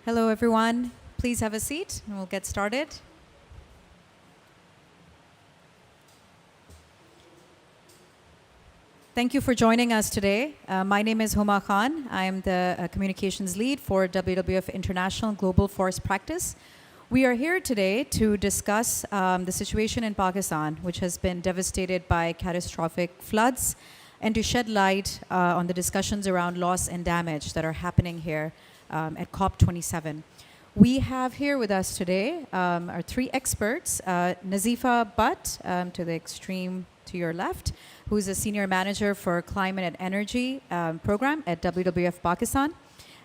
Hello, everyone. Please have a seat and we'll get started. Thank you for joining us today. My name is Huma Khan. I am the communications lead for WWF International Global Forest Practice. We are here today to discuss the situation in Pakistan, which has been devastated by catastrophic floods, and to shed light on the discussions around loss and damage that are happening here at COP27. We have here with us today our three experts, Nazifa Butt, to the extreme to your left, who's a senior manager for climate and energy program at WWF Pakistan.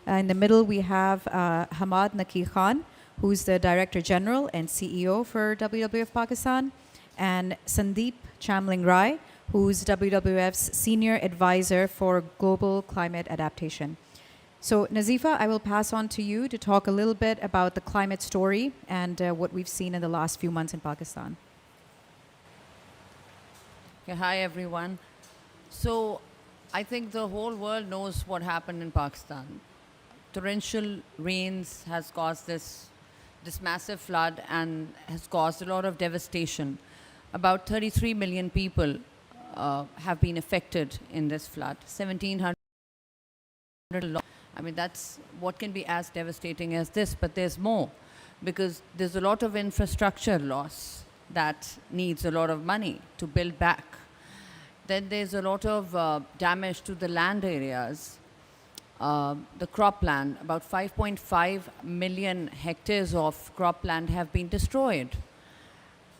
In the middle, we have Hamad Naqi Khan, who's the Director General and CEO for WWF Pakistan, and Sandeep Chamling Rai, who's WWF's Senior Advisor for Global Climate Adaptation. So Nazifa, I will pass on to you to talk a little bit about the climate story and what we've seen in the last few months in Pakistan. Okay, hi everyone. So I think the whole world knows what happened in Pakistan. Torrential rains has caused this massive flood and has caused a lot of devastation. About 33 million people have been affected in this flood. 1,700. I mean, that's what can be as devastating as this, but there's more, because there's a lot of infrastructure loss that needs a lot of money to build back. Then there's a lot of damage to the land areas. The cropland, about 5.5 million hectares of cropland have been destroyed.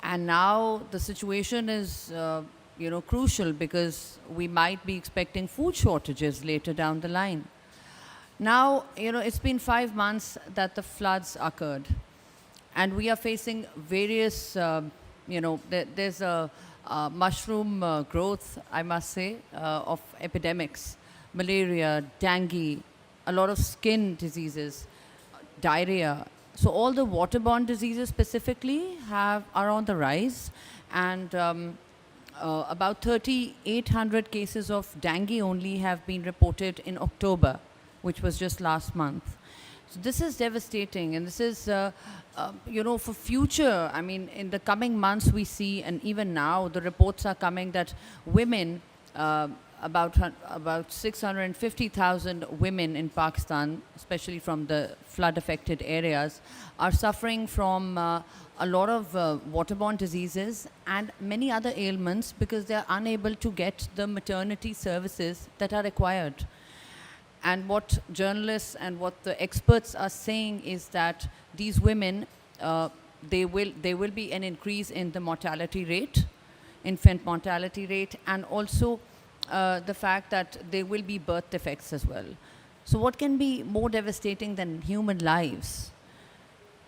And now the situation is crucial, because we might be expecting food shortages later down the line. Now, it's been 5 months that the floods occurred, and we are facing various, there's a mushroom growth, I must say, of epidemics: malaria, dengue, a lot of skin diseases, diarrhea. So all the waterborne diseases specifically are on the rise, and about 3,800 cases of dengue only have been reported in October, which was just last month. So this is devastating, and this is, for future. I mean, in the coming months we see, and even now the reports are coming that women, about 650,000 women in Pakistan, especially from the flood-affected areas, are suffering from a lot of waterborne diseases and many other ailments, because they are unable to get the maternity services that are required. And what journalists and what the experts are saying is that these women, there will be an increase in the mortality rate, infant mortality rate, and also the fact that there will be birth defects as well. So what can be more devastating than human lives?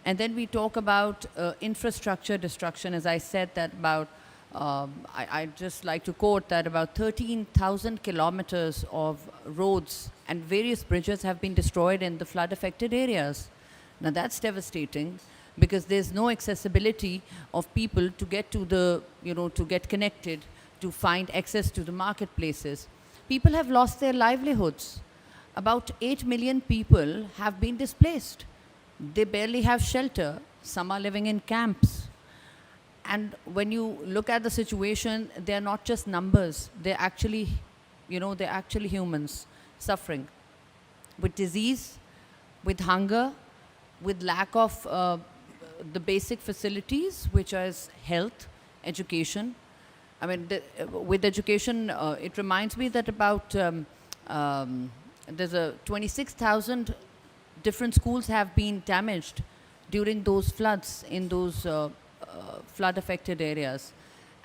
And then we talk about infrastructure destruction. As I said, that about I'd just like to quote that about 13,000 kilometers of roads and various bridges have been destroyed in the flood-affected areas. Now that's devastating, because there's no accessibility of people to get to the, to get connected, to find access to the marketplaces. People have lost their livelihoods. About 8 million people have been displaced. They barely have shelter. Some are living in camps. And when you look at the situation, they're not just numbers. They're actually, they're actually humans suffering with disease, with hunger, with lack of the basic facilities, which is health, education. I mean, with education, it reminds me that about there's a 26,000 different schools have been damaged during those floods in those flood-affected areas,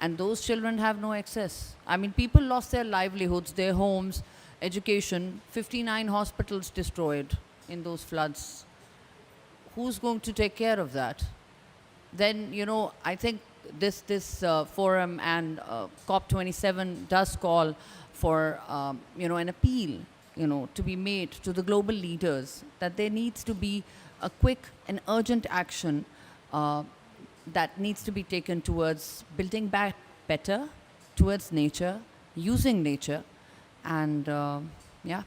and those children have no access. I mean, people lost their livelihoods, their homes, education. 59 hospitals destroyed in those floods. Who's going to take care of that? Then, I think this forum and COP27 does call for an appeal, to be made to the global leaders, that there needs to be a quick and urgent action that needs to be taken towards building back better, towards nature, using nature, and yeah.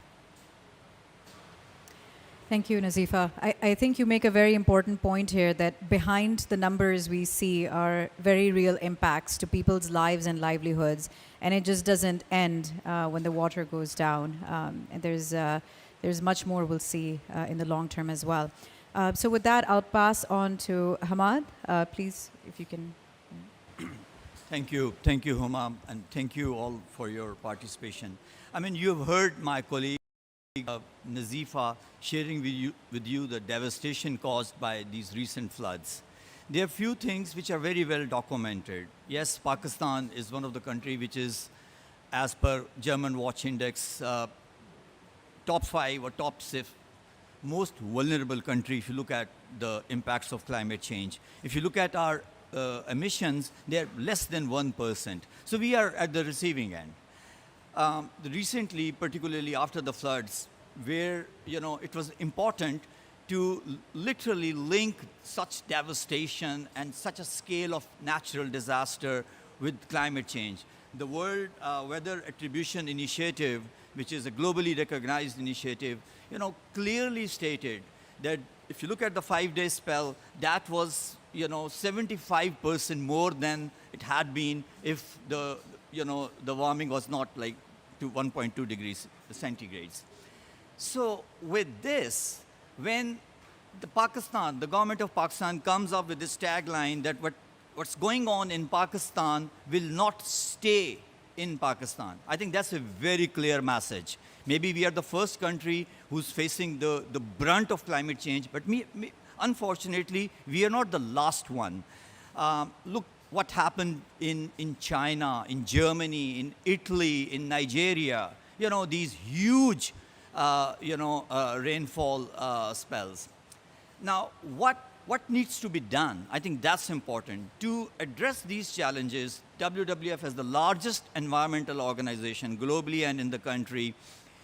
Thank you, Nazifa. I think you make a very important point here that behind the numbers we see are very real impacts to people's lives and livelihoods, and it just doesn't end when the water goes down. And there's much more we'll see in the long term as well. So with that, I'll pass on to Hamad. Please, if you can. Thank you, Huma, and thank you all for your participation. I mean, you've heard my colleague Nazifa sharing with you the devastation caused by these recent floods. There are few things which are very well documented. Yes, Pakistan is one of the countries which is, as per German Watch Index, top 5 or top 6 most vulnerable country if you look at the impacts of climate change. If you look at our emissions, they're less than 1%. So we are at the receiving end. Recently, particularly after the floods, where it was important to literally link such devastation and such a scale of natural disaster with climate change. The World Weather Attribution Initiative, which is a globally recognized initiative, clearly stated that if you look at the 5-day spell, that was 75% more than it had been if the warming was not like to 1.2 degrees centigrades. So with this, when the government of Pakistan comes up with this tagline that what's going on in Pakistan will not stay in Pakistan, I think that's a very clear message. Maybe we are the first country who's facing the brunt of climate change, but unfortunately, we are not the last one. Look what happened in China, in Germany, in Italy, in Nigeria. These huge, rainfall spells. Now, what needs to be done? I think that's important. To address these challenges, WWF, as the largest environmental organization globally and in the country,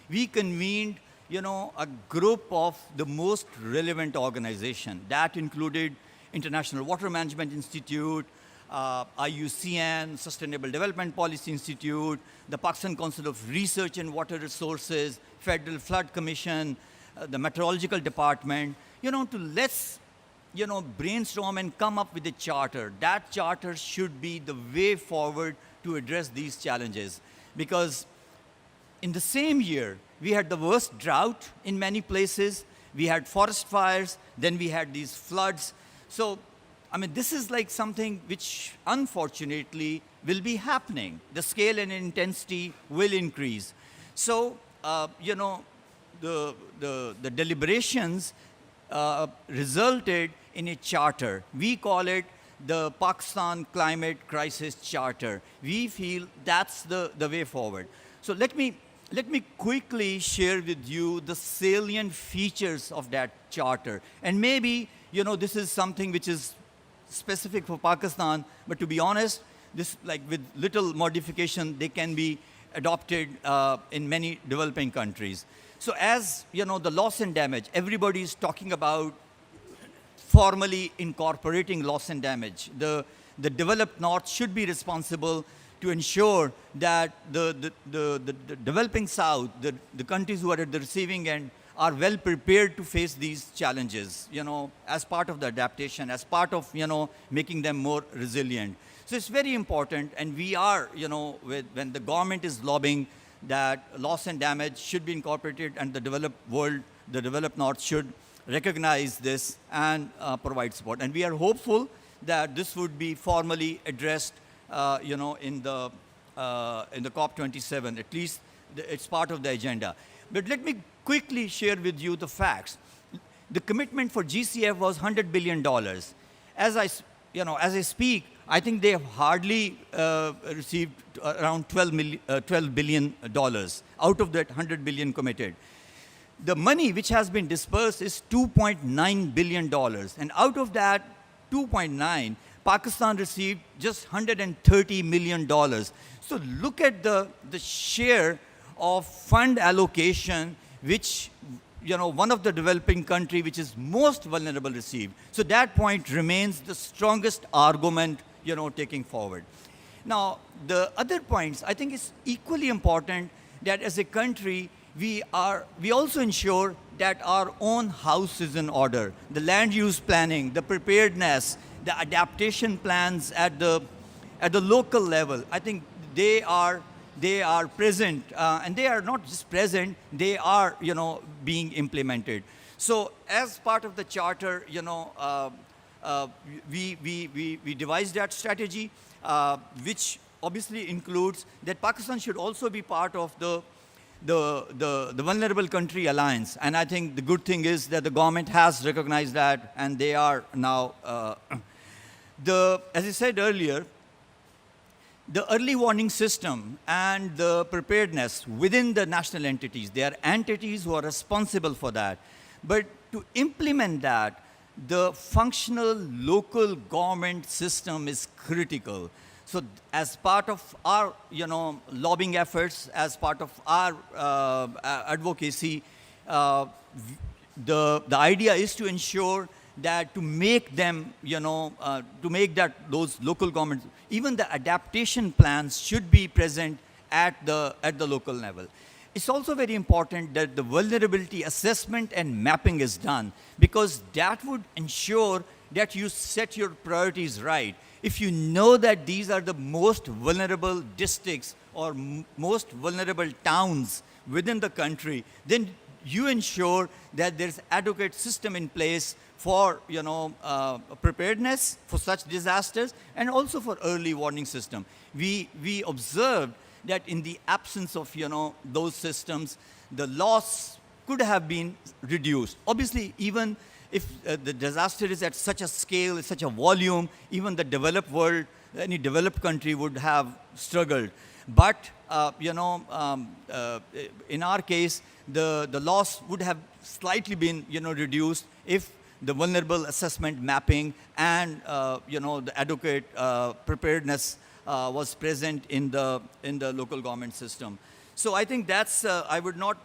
we convened a group of the most relevant organizations. That included International Water Management Institute, IUCN, Sustainable Development Policy Institute, the Pakistan Council of Research and Water Resources, Federal Flood Commission, the Meteorological Department, to let's brainstorm and come up with a charter. That charter should be the way forward to address these challenges. Because in the same year, we had the worst drought in many places, we had forest fires, then we had these floods. So, I mean, this is like something which unfortunately will be happening. The scale and intensity will increase. So, the deliberations resulted in a charter. We call it the Pakistan Climate Crisis Charter. We feel that's the way forward. So let me quickly share with you the salient features of that charter. And maybe, this is something which is specific for Pakistan, but to be honest, this, like with little modification, they can be adopted in many developing countries. So as, the loss and damage, everybody is talking about formally incorporating loss and damage. The developed North should be responsible to ensure that the developing South, the countries who are at the receiving end, are well prepared to face these challenges, as part of the adaptation, as part of, making them more resilient. So it's very important, and we are, when the government is lobbying that loss and damage should be incorporated, and the developed world, the developed North should recognize this and provide support. And we are hopeful that this would be formally addressed, in the COP27. At least it's part of the agenda. But let me quickly share with you the facts. The commitment for GCF was $100 billion. As I speak, I think they have hardly received around $12 billion out of that $100 billion committed. The money which has been dispersed is $2.9 billion. And out of that 2.9, Pakistan received just $130 million. So look at the share of fund allocation which, one of the developing country which is most vulnerable received. So that point remains the strongest argument, taking forward. Now, the other points, I think it's equally important that as a country, we also ensure that our own house is in order. The land use planning, the preparedness, the adaptation plans at the local level, I think they are present, and they are not just present, they are being implemented. So as part of the charter, we devised that strategy, which obviously includes that Pakistan should also be part of the Vulnerable Country Alliance. And I think the good thing is that the government has recognized that, and they are now, as I said earlier, the early warning system and the preparedness within the national entities, they are entities who are responsible for that. But to implement that, the functional local government system is critical. So as part of our lobbying efforts, as part of our advocacy, the idea is to ensure that to make them, those local governments, even the adaptation plans should be present at the local level. It's also very important that the vulnerability assessment and mapping is done, because that would ensure that you set your priorities right. If you know that these are the most vulnerable districts or most vulnerable towns within the country, then you ensure that there's adequate system in place for preparedness for such disasters, and also for early warning system. We observed that in the absence of those systems, the loss could have been reduced. Obviously, even if the disaster is at such a scale, such a volume, even the developed world, any developed country would have struggled. But in our case, the loss would have slightly been reduced if the vulnerable assessment mapping and the adequate preparedness was present in the local government system. So I think that's I would not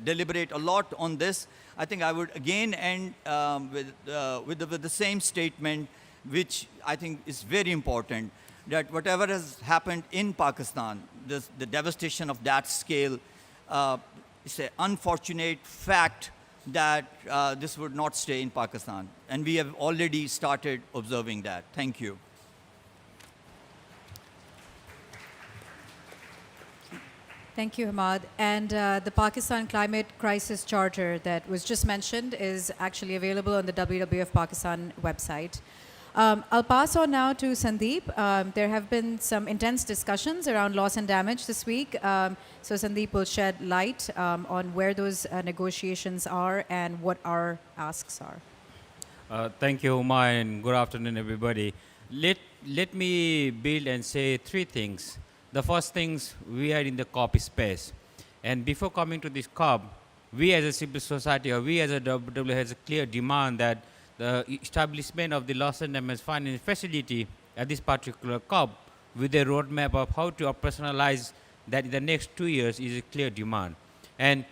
deliberate a lot on this. I think I would again end with the same statement, which I think is very important, that whatever has happened in Pakistan, the devastation of that scale, it's an unfortunate fact that this would not stay in Pakistan. And we have already started observing that. Thank you. Thank you, Hamad. And the Pakistan Climate Crisis Charter that was just mentioned is actually available on the WWF Pakistan website. I'll pass on now to Sandeep. There have been some intense discussions around loss and damage this week. So Sandeep will shed light on where those negotiations are and what our asks are. Thank you, Huma, and good afternoon, everybody. Let me build and say three things. The first things, we are in the COP space. And before coming to this COP, we as a civil society, or we as a WWF has a clear demand that the establishment of the loss and damage finance facility at this particular COP with a roadmap of how to operationalize that in the next 2 years is a clear demand. And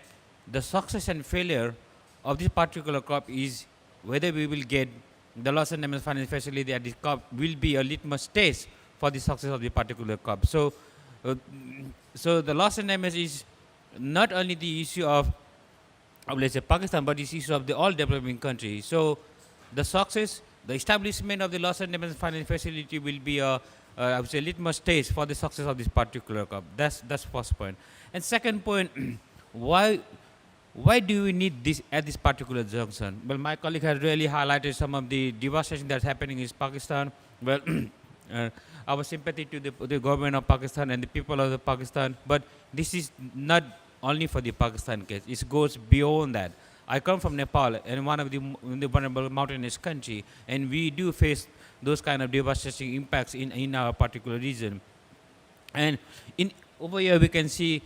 the success and failure of this particular COP is whether we will get the loss and damage finance facility at this COP will be a litmus test for the success of the particular COP. So the loss and damage is not only the issue of let's say Pakistan, but it's issue of the all developing countries. So the success, the establishment of the loss and damage finance facility will be a I would say litmus test for the success of this particular COP. That's first point. And second point, why do we need this at this particular junction? Well, my colleague has really highlighted some of the devastation that's happening in Pakistan. Well, our sympathy to the government of Pakistan and the people of the Pakistan, but this is not only for the Pakistan case. It goes beyond that. I come from Nepal, and one of the vulnerable mountainous country, and we do face those kind of devastating impacts in our particular region. And over here we can see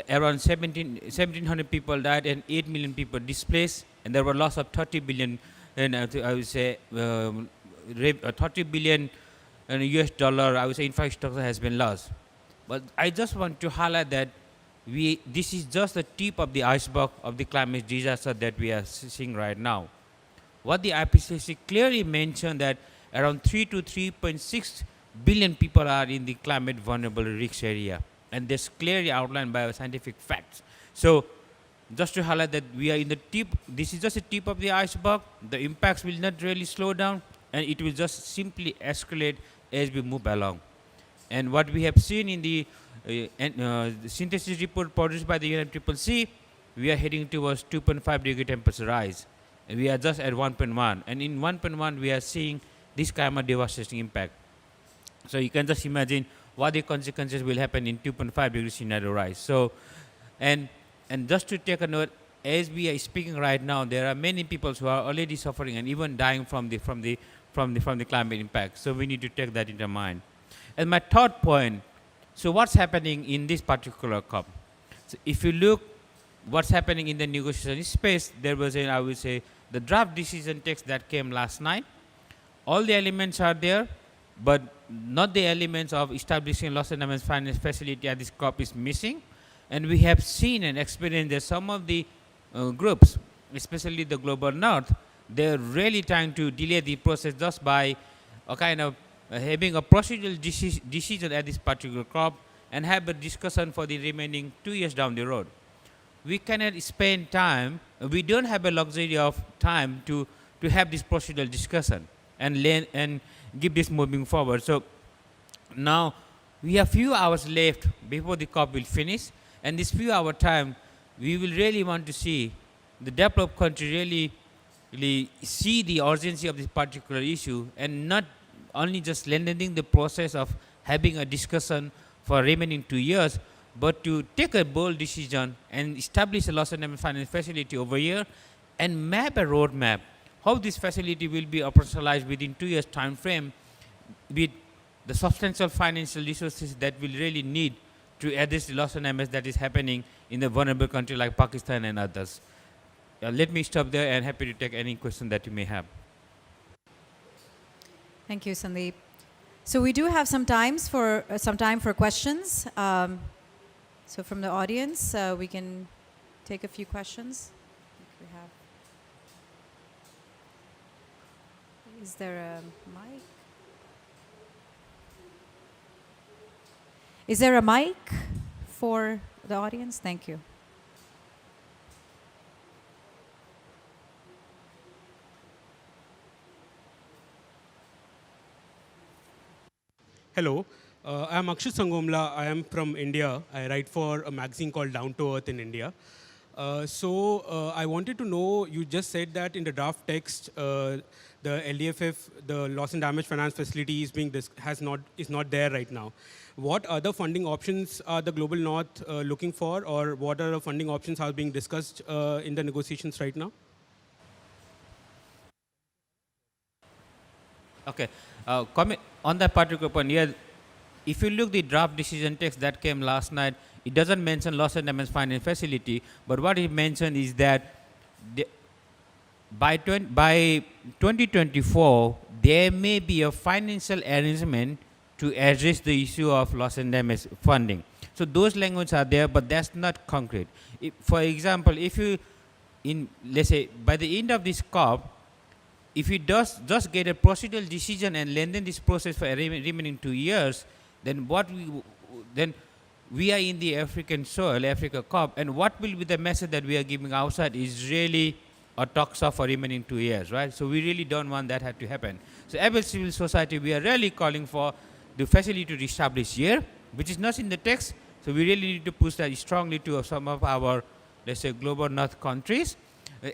around 1,700 people died and 8 million people displaced, and there were loss of 30 billion, and I would say 30 billion US dollar, I would say infrastructure has been lost. But I just want to highlight that this is just the tip of the iceberg of the climate disaster that we are seeing right now. What the IPCC clearly mentioned that around 3 to 3.6 billion people are in the climate vulnerable risk area. and that's clearly outlined by our scientific facts. So just to highlight that we are in the tip, this is just a tip of the iceberg. The impacts will not really slow down, and it will just simply escalate as we move along. And what we have seen in the synthesis report produced by the UNFCCC, we are heading towards 2.5 degree temperature rise. And we are just at 1.1. And in 1.1, we are seeing this kind of devastating impact. So you can just imagine what the consequences will happen in 2.5 degree scenario rise. So, and just to take a note, as we are speaking right now, there are many people who are already suffering and even dying from the climate impact. So we need to take that into mind. And my third point, so what's happening in this particular COP? So if you look what's happening in the negotiation space, there was I would say, the draft decision text that came last night. All the elements are there, but not the elements of establishing loss and damage finance facility at this COP is missing. And we have seen and experienced that some of the groups, especially the Global North, they're really trying to delay the process just by a kind of having a procedural decision at this particular COP and have a discussion for the remaining 2 years down the road. We cannot spend time, we don't have a luxury of time to have this procedural discussion and keep this moving forward. So now we have few hours left before the COP will finish, and this few hour time, we will really want to see the developed country really see the urgency of this particular issue and not only just lengthening the process of having a discussion for remaining 2 years, but to take a bold decision and establish a loss and damage finance facility over here and map a roadmap how this facility will be operationalized within 2 years time frame with the substantial financial resources that will really need to address the loss and damage that is happening in the vulnerable country like Pakistan and others. Let me stop there and happy to take any question that you may have. Thank you, Sandeep. So we do have some time for questions. So from the audience, we can take a few questions. We have. Is there a mic? Is there a mic for the audience? Thank you. Hello, I'm Akshay Sangomla. I am from India. I write for a magazine called Down to Earth in India. I wanted to know, you just said that in the draft text, the LDFF, the loss and damage finance facility is not there right now. What other funding options are the Global North looking for, or what other funding options are being discussed in the negotiations right now? Okay, comment on that particular point. Yeah, if you look the draft decision text that came last night, it doesn't mention loss and damage finance facility, but what it mentioned is that by 2024, there may be a financial arrangement to address the issue of loss and damage funding. So those languages are there, but that's not concrete. For example, if you, let's say, by the end of this COP, if we just get a procedural decision and lengthen this process for remaining 2 years, then we are in the African soil, Africa COP, and what will be the message that we are giving outside is really a talks of for remaining 2 years, right? So we really don't want that to happen. So as civil society, we are really calling for the facility to reestablish here, which is not in the text. So we really need to push that strongly to some of our, let's say, Global North countries,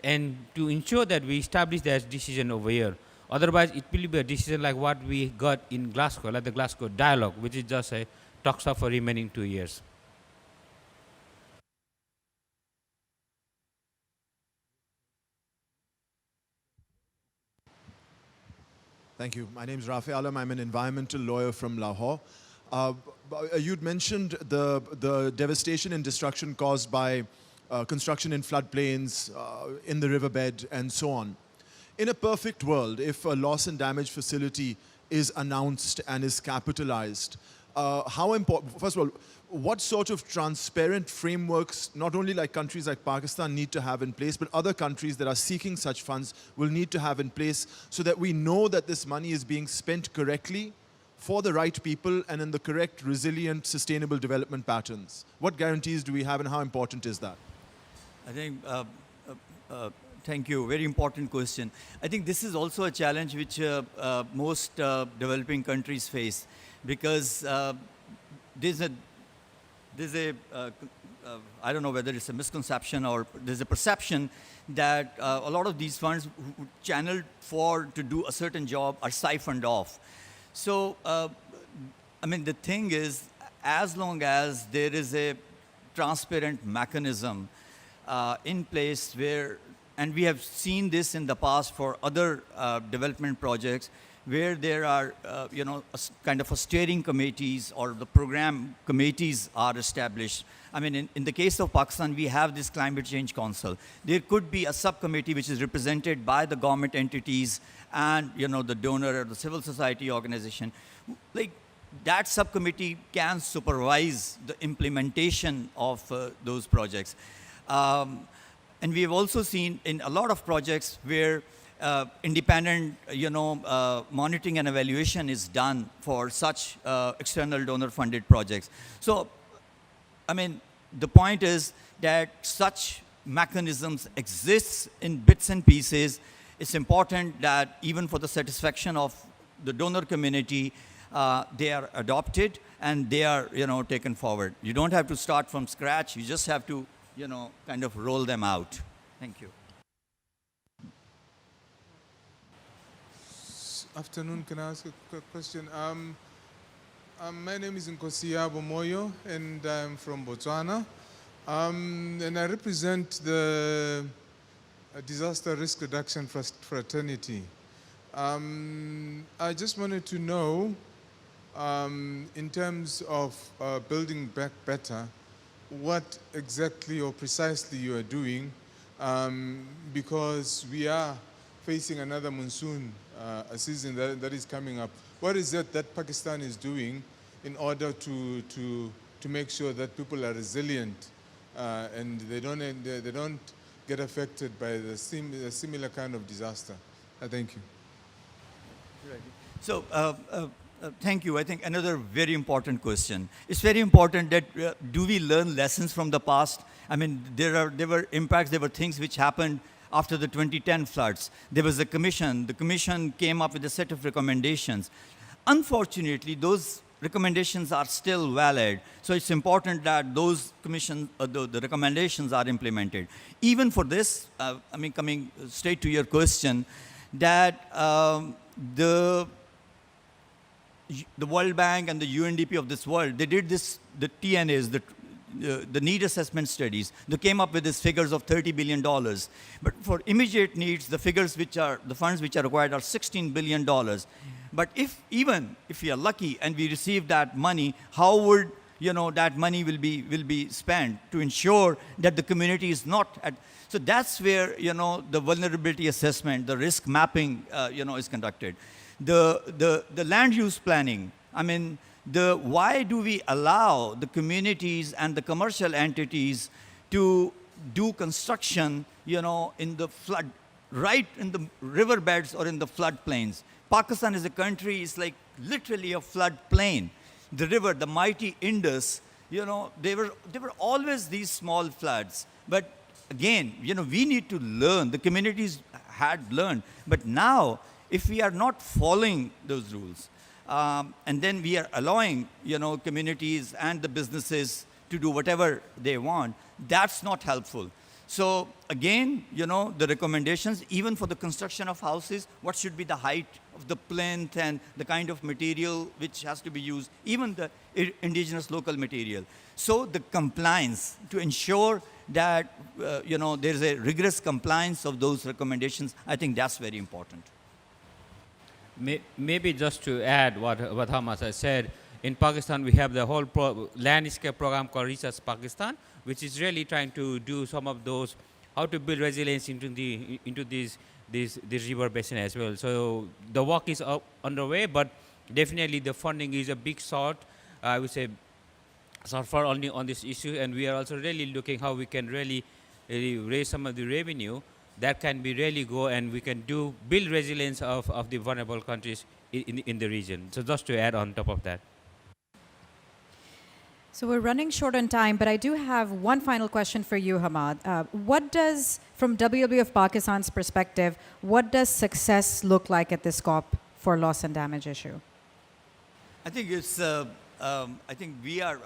and to ensure that we establish that decision over here. Otherwise, it will be a decision like what we got in Glasgow, like the Glasgow Dialogue, which is just a talks of for remaining 2 years. Thank you. My name is Rafi Alam. I'm an environmental lawyer from Lahore. You'd mentioned the devastation and destruction caused by construction in floodplains, in the riverbed, and so on. In a perfect world, if a loss and damage facility is announced and is capitalized, how important, first of all, what sort of transparent frameworks, not only like countries like Pakistan need to have in place, but other countries that are seeking such funds will need to have in place so that we know that this money is being spent correctly for the right people and in the correct, resilient, sustainable development patterns? What guarantees do we have and how important is that? I think, thank you, very important question. I think this is also a challenge which most developing countries face, because there's a, I don't know whether it's a misconception or there's a perception that a lot of these funds channeled to do a certain job are siphoned off. So, I mean, the thing is, as long as there is a transparent mechanism in place where, and we have seen this in the past for other development projects, where there are, kind of a steering committees or the program committees are established. I mean, in the case of Pakistan, we have this Climate Change Council. There could be a subcommittee which is represented by the government entities and, the donor or the civil society organization. Like, that subcommittee can supervise the implementation of those projects. And we have also seen in a lot of projects where independent, monitoring and evaluation is done for such external donor-funded projects. So, I mean, the point is that such mechanisms exist in bits and pieces. It's important that even for the satisfaction of the donor community, they are adopted and they are, taken forward. You don't have to start from scratch. You just have to, kind of roll them out. Thank you. Afternoon, can I ask a question? My name is Nkosiyabo Moyo, and I'm from Botswana. And I represent the Disaster Risk Reduction Fraternity. I just wanted to know, in terms of building back better, what exactly or precisely you are doing, because we are facing another monsoon, a season that is coming up. What is it that Pakistan is doing in order to make sure that people are resilient and they don't get affected by the similar kind of disaster? Thank you. So, thank you. I think another very important question. It's very important that do we learn lessons from the past? I mean, there were impacts, there were things which happened after the 2010 floods. There was a commission. The commission came up with a set of recommendations. Unfortunately, those recommendations are still valid. So it's important that those the recommendations are implemented. Even for this, I mean, coming straight to your question, that the World Bank and the UNDP of this world, they did this, the TNAs, the need assessment studies. They came up with these figures of $30 billion. But for immediate needs, the funds which are required are $16 billion. But even if we are lucky and we receive that money, how would that money will be spent to ensure that the community is not at? So that's where the vulnerability assessment, the risk mapping, is conducted. The land use planning. I mean, why do we allow the communities and the commercial entities to do construction, in the flood, right in the riverbeds or in the floodplains? Pakistan is a country, it's like literally a flood plain. The river, the mighty Indus, they were always these small floods. But again, we need to learn. The communities had learned. But now, if we are not following those rules, and then we are allowing, communities and the businesses to do whatever they want, that's not helpful. So again, the recommendations, even for the construction of houses, what should be the height of the plinth and the kind of material which has to be used, even the indigenous local material. So the compliance, to ensure that, there's a rigorous compliance of those recommendations, I think that's very important. Maybe just to add what Hamas has said, in Pakistan we have the whole landscape program called Research Pakistan, which is really trying to do some of those, how to build resilience into these river basin as well. So the work is underway, but definitely the funding is a big sort, I would say, suffer only on this issue, and we are also really looking how we can really raise some of the revenue that can be really go and we can build resilience of the vulnerable countries in the region. So just to add on top of that. So we're running short on time, but I do have one final question for you, Hamad. What does, from WWF Pakistan's perspective, what does success look like at this COP for loss and damage issue? I think it's. I think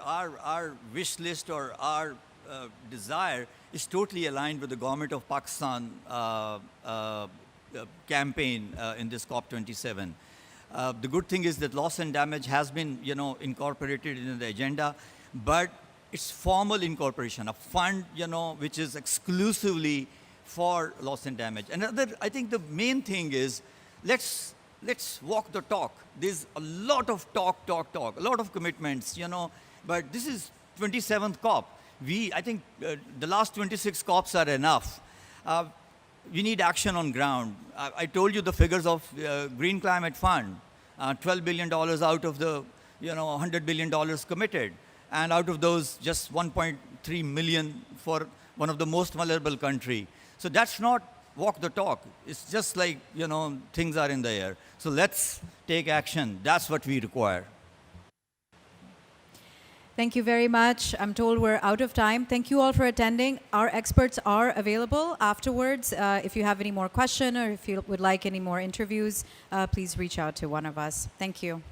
our wish list or our desire is totally aligned with the government of Pakistan campaign in this COP27. The good thing is that loss and damage has been, incorporated in the agenda, but it's formal incorporation, a fund, which is exclusively for loss and damage. Another, I think the main thing is, let's walk the talk. There's a lot of talk, a lot of commitments, but this is 27th COP. I think the last 26 COPs are enough. We need action on ground. I told you the figures of Green Climate Fund, $12 billion out of the, $100 billion committed. And out of those, just 1.3 million for one of the most vulnerable country. So that's not walk the talk. It's just like, things are in the air. So let's take action. That's what we require. Thank you very much. I'm told we're out of time. Thank you all for attending. Our experts are available afterwards. If you have any more questions or if you would like any more interviews, please reach out to one of us. Thank you.